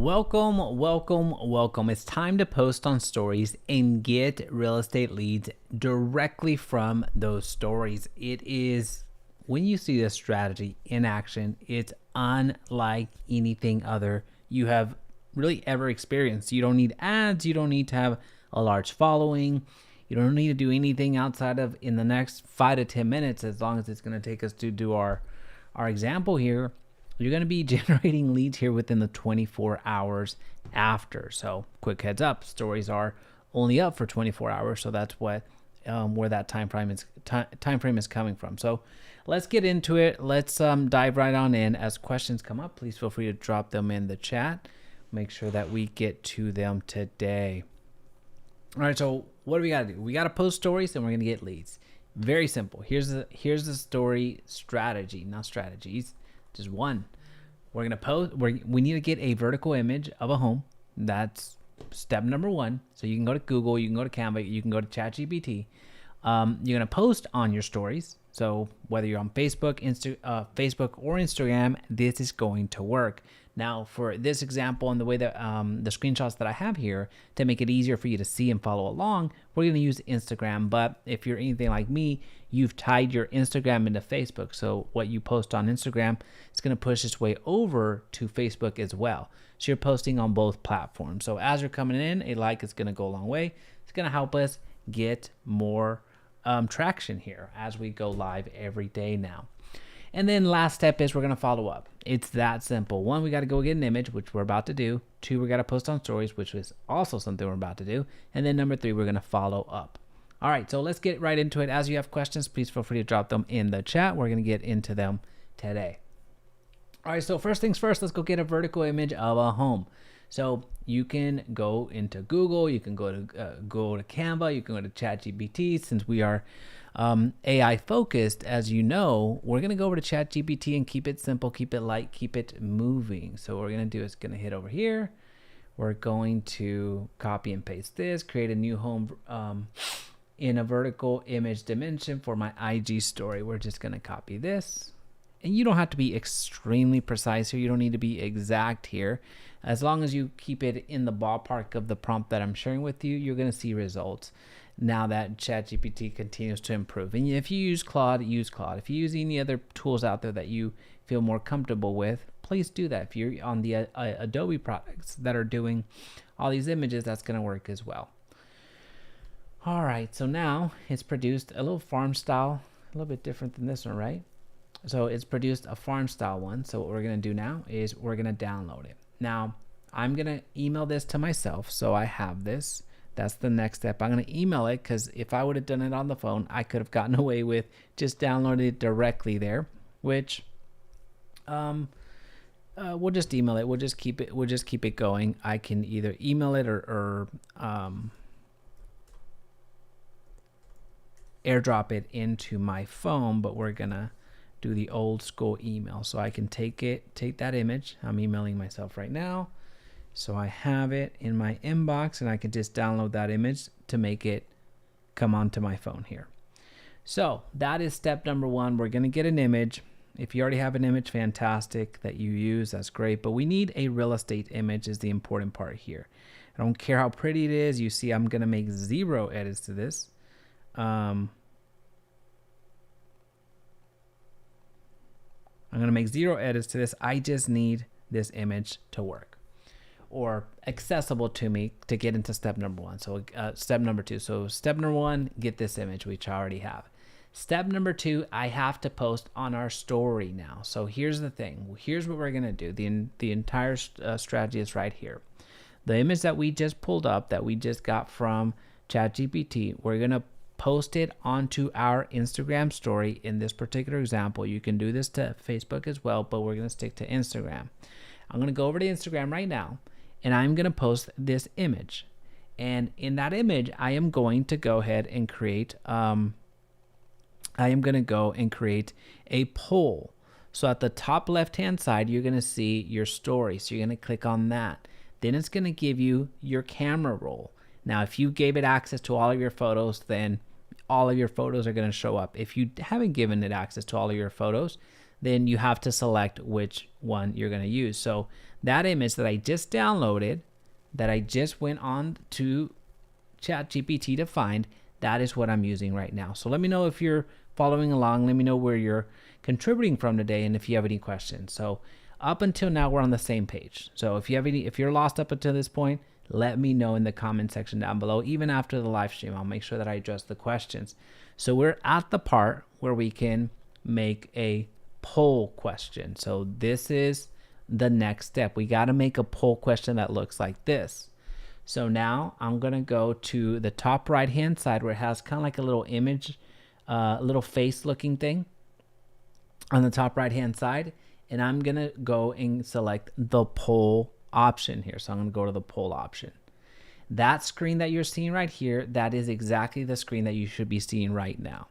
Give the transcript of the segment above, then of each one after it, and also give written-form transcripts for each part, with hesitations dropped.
Welcome. It's time to post on stories and get real estate leads directly from those stories. It is, when you see this strategy in action, it's unlike anything other you have really ever experienced. You don't need ads. You don't need to have a large following. You don't need to do anything outside of in the next 5 to 10 minutes, as long as it's going to take us to do our example here. You're going to be generating leads here within the 24 hours after. So quick heads up, stories are only up for 24 hours. So that's what where that time frame is coming from. So let's get into it. Let's dive right on in. As questions come up, please feel free to drop them in the chat. Make sure that we get to them today. All right, so what do we got to do? We got to post stories and we're going to get leads. Very simple. Here's the story strategy, not strategies. Just one. We're going to post, we need to get a vertical image of a home. That's step number one. So you can go to Google, you can go to Canva, you can go to ChatGPT. You're going to post on your stories. So whether you're on Facebook, Facebook or Instagram, this is going to work. Now for this example and the way that the screenshots that I have here, to make it easier for you to see and follow along, we're going to use Instagram. But if you're anything like me, you've tied your Instagram into Facebook. So what you post on Instagram is going to push its way over to Facebook as well. So you're posting on both platforms. So as you're coming in, a like is going to go a long way. It's going to help us get more traction here as we go live every day now. And then last step is we're going to follow up. It's that simple. One, we got to go get an image, which we're about to do. Two, we got to post on stories, which is also something we're about to do. And then number three, we're going to follow up. All right, so let's get right into it. As you have questions, please feel free to drop them in the chat. We're going to get into them today. All right, so first things first, let's go get a vertical image of a home. So you can go into Google, you can go to Canva, you can go to ChatGPT. Since we are AI focused, as you know, we're going to go over to ChatGPT and keep it simple, keep it light, keep it moving. So what we're going to do is going to hit over here. We're going to copy and paste this, create a new home in a vertical image dimension for my IG story. We're just going to copy this. And you don't have to be extremely precise here. You don't need to be exact here. As long as you keep it in the ballpark of the prompt that I'm sharing with you, you're going to see results now that ChatGPT continues to improve. And if you use Claude, use Claude. If you use any other tools out there that you feel more comfortable with, please do that. If you're on the Adobe products that are doing all these images, that's going to work as well. All right, so now it's produced a little farm style, a little bit different than this one, right? So it's produced a farm style one. So what we're going to do now is we're going to download it. Now I'm going to email this to myself. So I have this. That's the next step. I'm going to email it because if I would have done it on the phone, I could have gotten away with just downloading it directly there, which we'll just email it. We'll just keep it going. I can either email it or airdrop it into my phone, but we're going to do the old school email. So I can take that image. I'm emailing myself right now. So I have it in my inbox and I can just download that image to make it come onto my phone here. So that is step number one. We're going to get an image. If you already have an image, fantastic, that you use, that's great. But we need a real estate image is the important part here. I don't care how pretty it is. You see, I'm going to make 0 edits to this. I'm going to make 0 edits to this. I just need this image to work or accessible to me to get into step number one. So step number two. So step number one, get this image, which I already have. Step number two, I have to post on our story now. So here's the thing. Here's what we're going to do. The entire strategy is right here. The image that we just pulled up, that we just got from ChatGPT, we're going to post it onto our Instagram story. In this particular example, you can do this to Facebook as well, but we're going to stick to Instagram. I'm going to go over to Instagram right now, and I'm going to post this image. And in that image, I am going to go ahead and create a poll. So at the top left-hand side, you're going to see your story. So you're going to click on that. Then it's going to give you your camera roll. Now, if you gave it access to all of your photos, then all of your photos are going to show up. If you haven't given it access to all of your photos, then you have to select which one you're going to use. So That image that I just downloaded, that I just went on to ChatGPT to find, that is what I'm using right now. So let me know if you're following along. Let me know where you're contributing from today and if you have any questions. So up until now, we're on the same page. So if you're lost up until this point, let me know in the comment section down below. Even after the live stream, I'll make sure that I address the questions. So we're at the part where we can make a poll question. So this is the next step. We got to make a poll question that looks like this. So now I'm going to go to the top right hand side where it has kind of like a little image, little face looking thing on the top right hand side. And I'm going to go and select the poll option here. So I'm going to go to the poll option. That screen that you're seeing right here, that is exactly the screen that you should be seeing right now.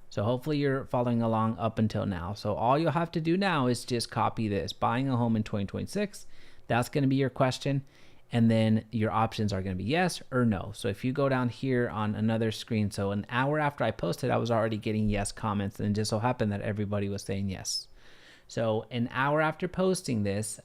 So hopefully you're following along up until now. So all you'll have to do now is just copy this. Buying a home in 2026. That's going to be your question. And then your options are going to be yes or no. So if you go down here on another screen, so an hour after I posted, I was already getting yes comments, and it just so happened that everybody was saying yes. So an hour after posting this,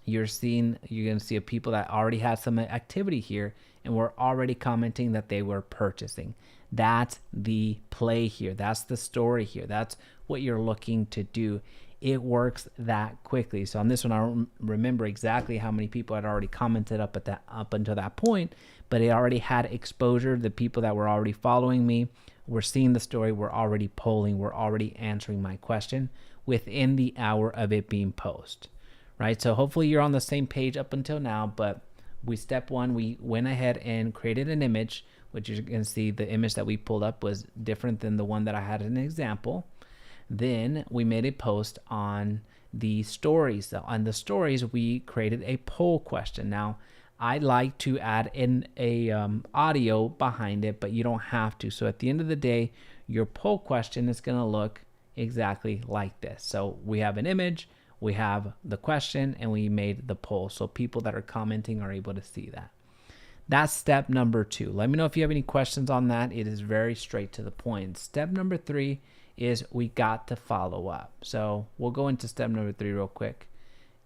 you're going to see people that already had some activity here and were already commenting that they were purchasing. That's the play here. That's the story here. That's what you're looking to do. It works that quickly. So on this one, I don't remember exactly how many people had already commented up until that point, but it already had exposure. The people that were already following me were seeing the story, were already polling, were already answering my question within the hour of it being posted, right? So hopefully you're on the same page up until now, but step one, we went ahead and created an image, which you're going to see the image that we pulled up was different than the one that I had as an example. Then we made a post on the stories. So on the stories, we created a poll question. Now, I like to add in a audio behind it, but you don't have to. So at the end of the day, your poll question is going to look exactly like this. So we have an image, we have the question, and we made the poll. So people that are commenting are able to see that. That's step number 2. Let me know if you have any questions on that. It is very straight to the point. Step number 3 is we got to follow up. So we'll go into step number 3 real quick,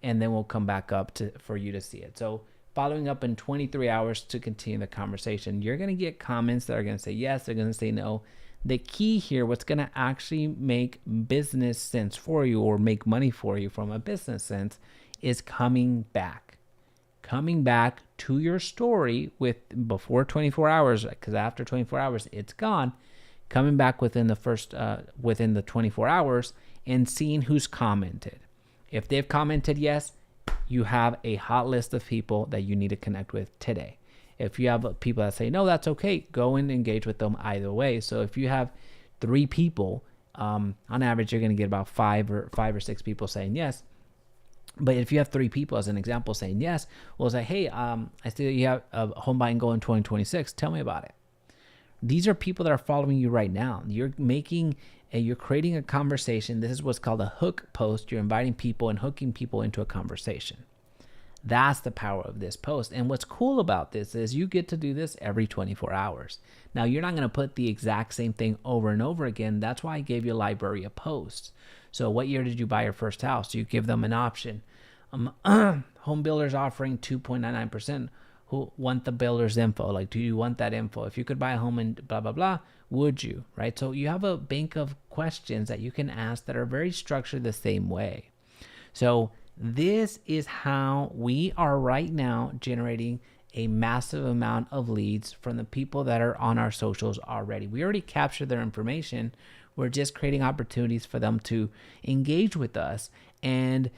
and then we'll come back up for you to see it. So following up in 23 hours to continue the conversation. You're going to get comments that are going to say yes, they're going to say no. The key here, what's going to actually make business sense for you or make money for you from a business sense, is coming back to your story before 24 hours, because after 24 hours, it's gone. Coming back within the 24 hours and seeing who's commented. If they've commented yes, you have a hot list of people that you need to connect with today. If you have people that say no, that's okay, go and engage with them either way. So if you have 3 people, on average, you're going to get about 5 or 6 people saying yes. But if you have 3 people, as an example, saying yes, we'll say, hey, I see that you have a home buying goal in 2026. Tell me about it. These are people that are following you right now. You're creating a conversation. This is what's called a hook post. You're inviting people and hooking people into a conversation. That's the power of this post. And what's cool about this is you get to do this every 24 hours. Now, you're not going to put the exact same thing over and over again. That's why I gave you a library of posts. So what year did you buy your first house? You give them an option. Home builders offering 2.99%. Who want the builder's info? Like, do you want that info? If you could buy a home and blah, blah, blah, would you? Right? So you have a bank of questions that you can ask that are very structured the same way. So this is how we are right now generating a massive amount of leads from the people that are on our socials already. We already captured their information. We're just creating opportunities for them to engage with us and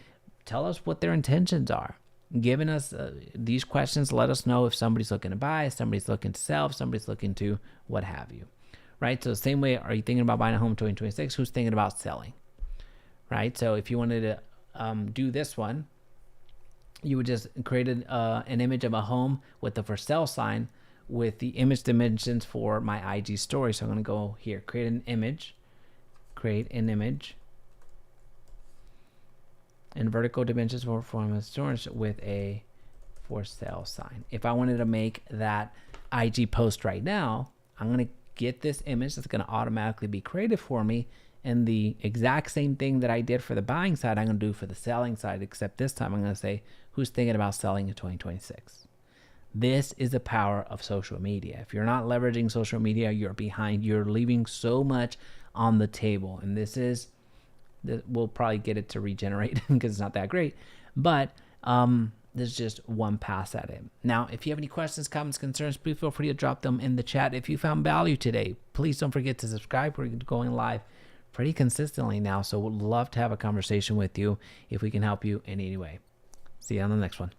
tell us what their intentions are. Giving us these questions, let us know if somebody's looking to buy, if somebody's looking to sell, if somebody's looking to what have you, right? So the same way, are you thinking about buying a home in 2026? Who's thinking about selling, right? So if you wanted to do this one, you would just create an image of a home with the for sale sign with the image dimensions for my IG story. So I'm going to go here, create an image, and vertical dimensions for form of storage with a for sale sign. If I wanted to make that IG post right now, I'm going to get this image that's going to automatically be created for me, and the exact same thing that I did for the buying side, I'm going to do for the selling side, except this time I'm going to say who's thinking about selling in 2026. This is the power of social media. If you're not leveraging social media, you're behind. You're leaving so much on the table. And we'll probably get it to regenerate because it's not that great. But there's just one pass at it. Now, if you have any questions, comments, concerns, please feel free to drop them in the chat. If you found value today, please don't forget to subscribe. We're going live pretty consistently now, so we'd love to have a conversation with you if we can help you in any way. See you on the next one.